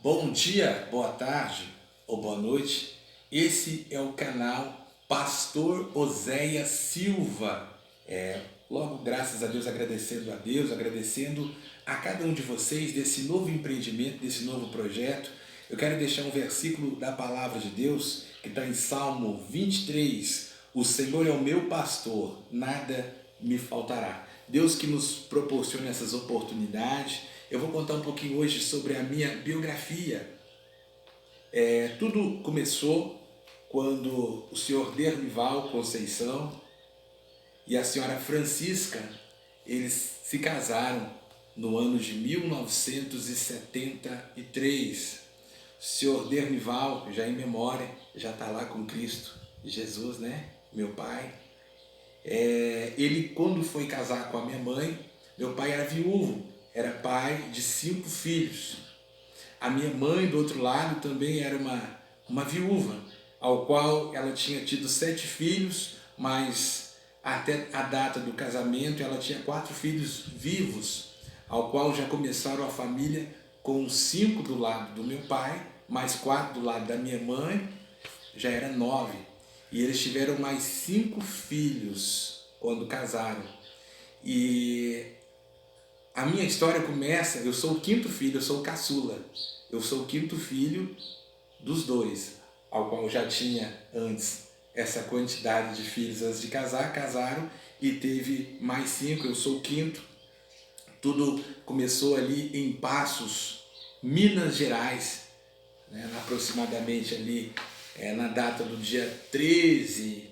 Bom dia, boa tarde ou boa noite. Esse é o canal Pastor Oséias Silva. Logo, graças a Deus, agradecendo a cada um de vocês desse novo empreendimento, desse novo projeto. Eu quero deixar um versículo da palavra de Deus que está em Salmo 23. O Senhor é o meu pastor, nada me faltará. Deus que nos proporciona essas oportunidades. Eu vou contar um pouquinho hoje sobre a minha biografia. Tudo começou quando o senhor Dernival Conceição e a senhora Francisca, eles se casaram no ano de 1973. O senhor Dernival, já em memória, já está lá com Cristo Jesus, né? Meu pai. Ele, quando foi casar com a minha mãe, meu pai era viúvo, era pai de 5 filhos. A minha mãe, do outro lado, também era uma viúva, ao qual ela tinha tido 7 filhos, mas até a data do casamento ela tinha 4 filhos vivos, ao qual já começaram a família com 5 do lado do meu pai, mais 4 do lado da minha mãe, já era 9. E eles tiveram mais 5 filhos quando casaram. E a minha história começa, eu sou o 5º filho, eu sou o caçula. Eu sou o 5º filho dos 2, ao qual já tinha antes essa quantidade de filhos antes de casar, casaram e teve mais 5, eu sou o 5º. Tudo começou ali em Passos, Minas Gerais, né, aproximadamente ali na data do dia 13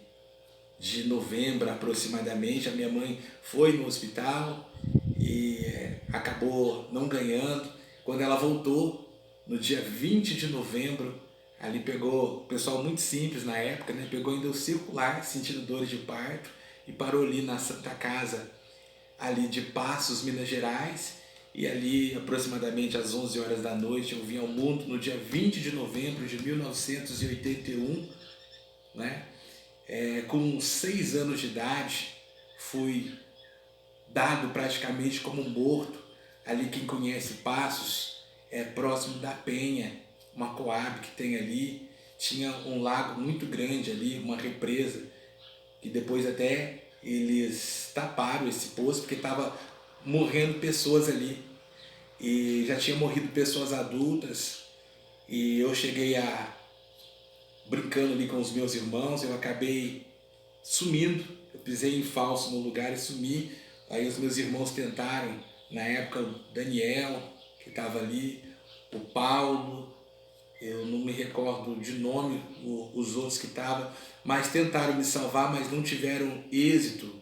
de novembro aproximadamente. A minha mãe foi no hospital e acabou não ganhando. Quando ela voltou, no dia 20 de novembro, ali pegou, o pessoal muito simples na época, né? Pegou ainda o circular, sentindo dores de parto, e parou ali na Santa Casa, ali de Passos, Minas Gerais, e ali aproximadamente às 11 horas da noite eu vim ao mundo no dia 20 de novembro de 1981, né? Com 6 anos de idade, fui dado praticamente como morto. Ali, quem conhece Passos, próximo da Penha, uma coab que tem ali, tinha um lago muito grande ali, uma represa, que depois até eles taparam esse poço porque estava morrendo pessoas ali, e já tinha morrido pessoas adultas, e eu cheguei a, brincando ali com os meus irmãos, eu acabei sumindo, eu pisei em falso no lugar e sumi. Aí os meus irmãos tentaram, na época o Daniel, que estava ali, o Paulo, eu não me recordo de nome, os outros que estavam, mas tentaram me salvar, mas não tiveram êxito.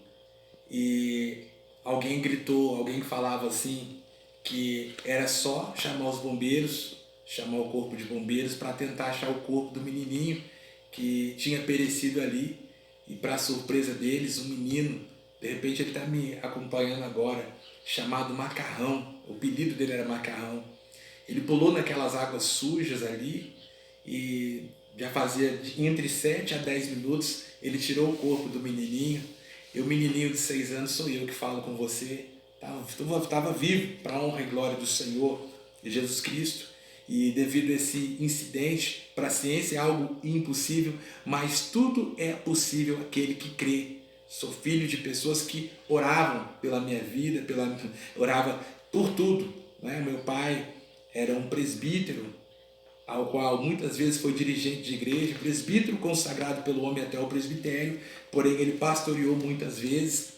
E alguém gritou, alguém falava assim, que era só chamar os bombeiros, chamar o corpo de bombeiros para tentar achar o corpo do menininho que tinha perecido ali. E para surpresa deles, um menino, de repente ele está me acompanhando agora, chamado Macarrão, o apelido dele era Macarrão. Ele pulou naquelas águas sujas ali e já fazia entre 7 a 10 minutos, ele tirou o corpo do menininho. E o menininho de 6 anos sou eu que falo com você. Estava vivo para a honra e glória do Senhor Jesus Cristo. E devido a esse incidente, para a ciência é algo impossível, mas tudo é possível aquele que crê. Sou filho de pessoas que oravam pela minha vida, orava por tudo, né? Meu pai era um presbítero, ao qual muitas vezes foi dirigente de igreja, presbítero consagrado pelo homem até o presbitério, porém ele pastoreou muitas vezes,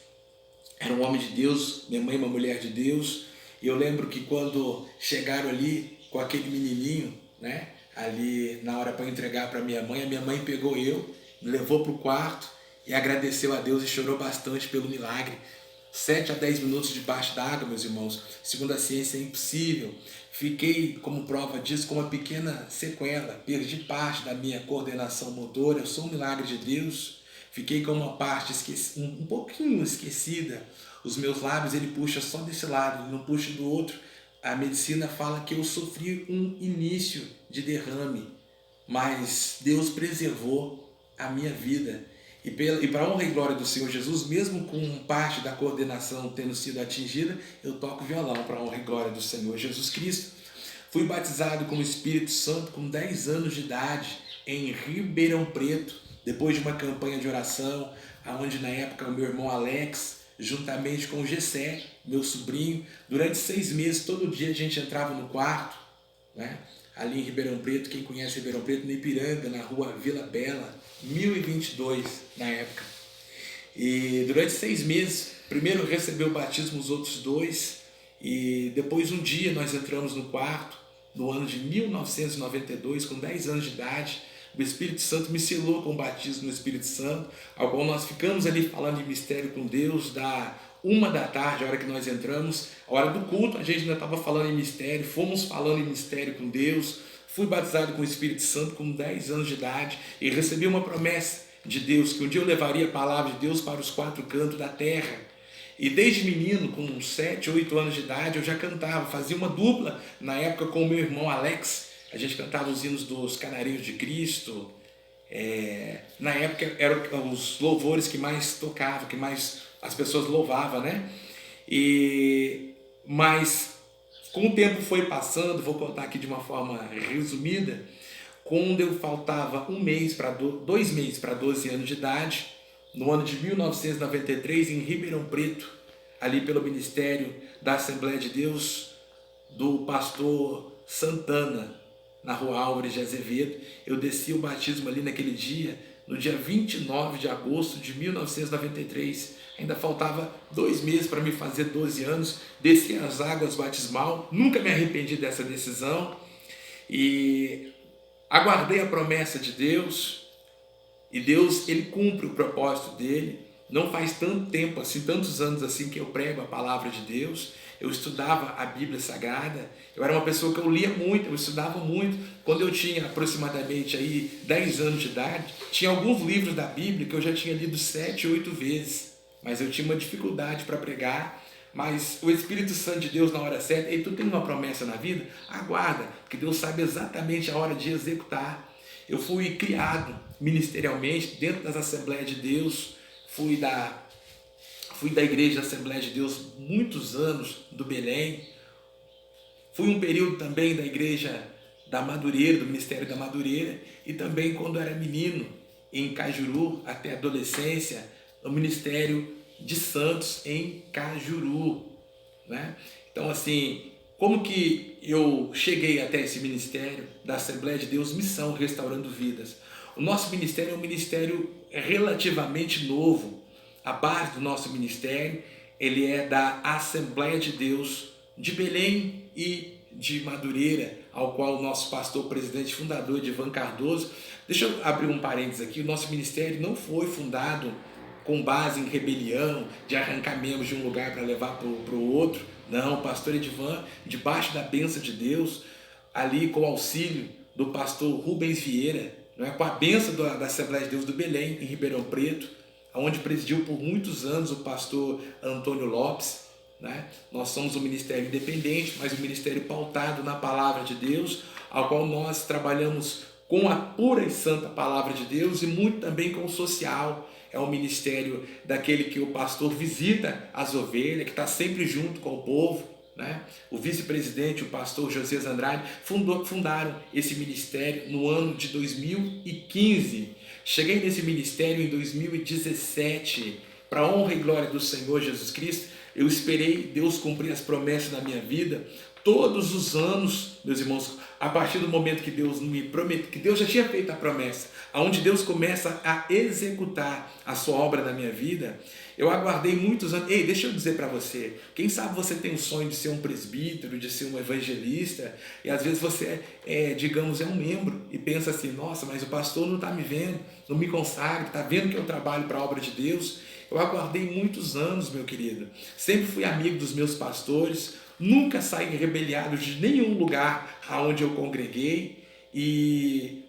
era um homem de Deus, minha mãe uma mulher de Deus. E eu lembro que quando chegaram ali com aquele menininho, né, ali na hora para entregar para minha mãe, a minha mãe pegou eu, me levou para o quarto e agradeceu a Deus e chorou bastante pelo milagre. 7 a 10 minutos debaixo d'água, meus irmãos, segundo a ciência é impossível. Fiquei, como prova disso, com uma pequena sequela, perdi parte da minha coordenação motora, eu sou um milagre de Deus. Fiquei com uma parte um pouquinho esquecida. Os meus lábios ele puxa só desse lado, ele não puxa do outro. A medicina fala que eu sofri um início de derrame, mas Deus preservou a minha vida. E para a honra e glória do Senhor Jesus, mesmo com parte da coordenação tendo sido atingida, eu toco violão para a honra e glória do Senhor Jesus Cristo. Fui batizado com o Espírito Santo com 10 anos de idade em Ribeirão Preto, depois de uma campanha de oração, onde na época o meu irmão Alex, juntamente com o Gessé, meu sobrinho, durante 6 meses, todo dia a gente entrava no quarto, né? Ali em Ribeirão Preto, quem conhece Ribeirão Preto, no Ipiranga, na rua Vila Bela, 1022 na época. E durante 6 meses, primeiro recebeu o batismo os outros 2, e depois um dia nós entramos no quarto, no ano de 1992, com 10 anos de idade, o Espírito Santo me selou com o batismo no Espírito Santo, ao qual nós ficamos ali falando de mistério com Deus, da 1 da tarde, a hora que nós entramos, a hora do culto, a gente ainda estava falando em mistério, fomos falando em mistério com Deus, fui batizado com o Espírito Santo com 10 anos de idade e recebi uma promessa de Deus, que um dia eu levaria a palavra de Deus para os 4 cantos da terra. E desde menino, com 7, 8 anos de idade, eu já cantava, fazia uma dupla na época com o meu irmão Alex. A gente cantava os hinos dos Canarinhos de Cristo. Na época eram os louvores que mais tocavam, que mais as pessoas louvavam, né? Mas com o tempo foi passando, vou contar aqui de uma forma resumida, quando eu faltava 2 meses para 12 anos de idade, no ano de 1993, em Ribeirão Preto, ali pelo Ministério da Assembleia de Deus, do pastor Santana, na rua Álvares de Azevedo, eu desci o batismo ali naquele dia, no dia 29 de agosto de 1993, ainda faltava 2 meses para me fazer 12 anos, desci as águas batismal, nunca me arrependi dessa decisão, e aguardei a promessa de Deus, e Deus, ele cumpre o propósito dele. Não faz tanto tempo assim, tantos anos assim que eu prego a palavra de Deus. Eu estudava a Bíblia Sagrada. Eu era uma pessoa que eu lia muito, eu estudava muito. Quando eu tinha aproximadamente aí 10 anos de idade, tinha alguns livros da Bíblia que eu já tinha lido 7, 8 vezes. Mas eu tinha uma dificuldade para pregar. Mas o Espírito Santo de Deus, na hora certa, tu tem uma promessa na vida? Aguarda, porque Deus sabe exatamente a hora de executar. Eu fui criado ministerialmente dentro das Assembleias de Deus, fui da Igreja Assembleia de Deus muitos anos, do Belém, fui um período também da Igreja da Madureira, do Ministério da Madureira, e também quando era menino, em Cajuru, até a adolescência, o Ministério de Santos em Cajuru, né? Então assim, como que eu cheguei até esse ministério da Assembleia de Deus Missão Restaurando Vidas? O nosso ministério é um ministério relativamente novo. A base do nosso ministério, ele é da Assembleia de Deus de Belém e de Madureira, ao qual o nosso pastor, presidente, fundador, Edivan Cardoso. Deixa eu abrir um parênteses aqui. O nosso ministério não foi fundado com base em rebelião, de arrancar membros de um lugar para levar para o outro. Não, o pastor Edivan, debaixo da bênção de Deus, ali com o auxílio do pastor Rubens Vieira, não é? Com a bênção da Assembleia de Deus do Belém, em Ribeirão Preto, onde presidiu por muitos anos o pastor Antônio Lopes, né? Nós somos um ministério independente, mas um ministério pautado na palavra de Deus, ao qual nós trabalhamos com a pura e santa palavra de Deus e muito também com o social. É um ministério daquele que o pastor visita as ovelhas, que está sempre junto com o povo, né? O vice-presidente, o pastor Josias Andrade, fundaram esse ministério no ano de 2015. Cheguei nesse ministério em 2017, para a honra e glória do Senhor Jesus Cristo. Eu esperei Deus cumprir as promessas na minha vida todos os anos, meus irmãos, a partir do momento que Deus me prometeu, que Deus já tinha feito a promessa, aonde Deus começa a executar a sua obra na minha vida. Eu aguardei muitos anos. Ei, deixa eu dizer para você, quem sabe você tem o sonho de ser um presbítero, de ser um evangelista, e às vezes você digamos, é um membro e pensa assim, nossa, mas o pastor não está me vendo, não me consagra, está vendo que eu trabalho para a obra de Deus. Eu aguardei muitos anos, meu querido, sempre fui amigo dos meus pastores, nunca saí rebeliado de nenhum lugar aonde eu congreguei, e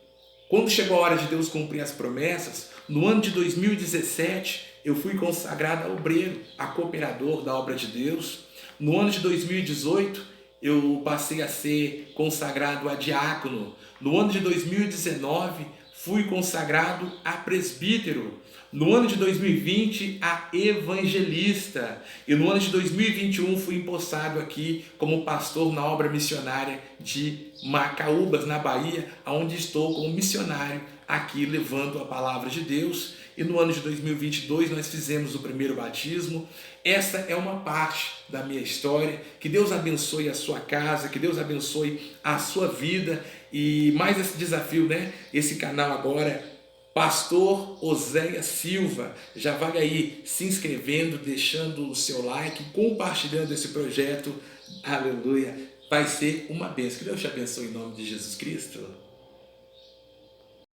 quando chegou a hora de Deus cumprir as promessas, no ano de 2017, eu fui consagrado a obreiro, a cooperador da obra de Deus. No ano de 2018, eu passei a ser consagrado a diácono. No ano de 2019, fui consagrado a presbítero. No ano de 2020, a evangelista. E no ano de 2021, fui empossado aqui como pastor na obra missionária de Macaúbas, na Bahia, onde estou como missionário aqui levando a palavra de Deus. E no ano de 2022 nós fizemos o primeiro batismo. Essa é uma parte da minha história. Que Deus abençoe a sua casa, que Deus abençoe a sua vida. E mais esse desafio, né? Esse canal agora, Pastor Oséias Silva, já vai aí se inscrevendo, deixando o seu like, compartilhando esse projeto. Aleluia! Vai ser uma bênção. Que Deus te abençoe em nome de Jesus Cristo.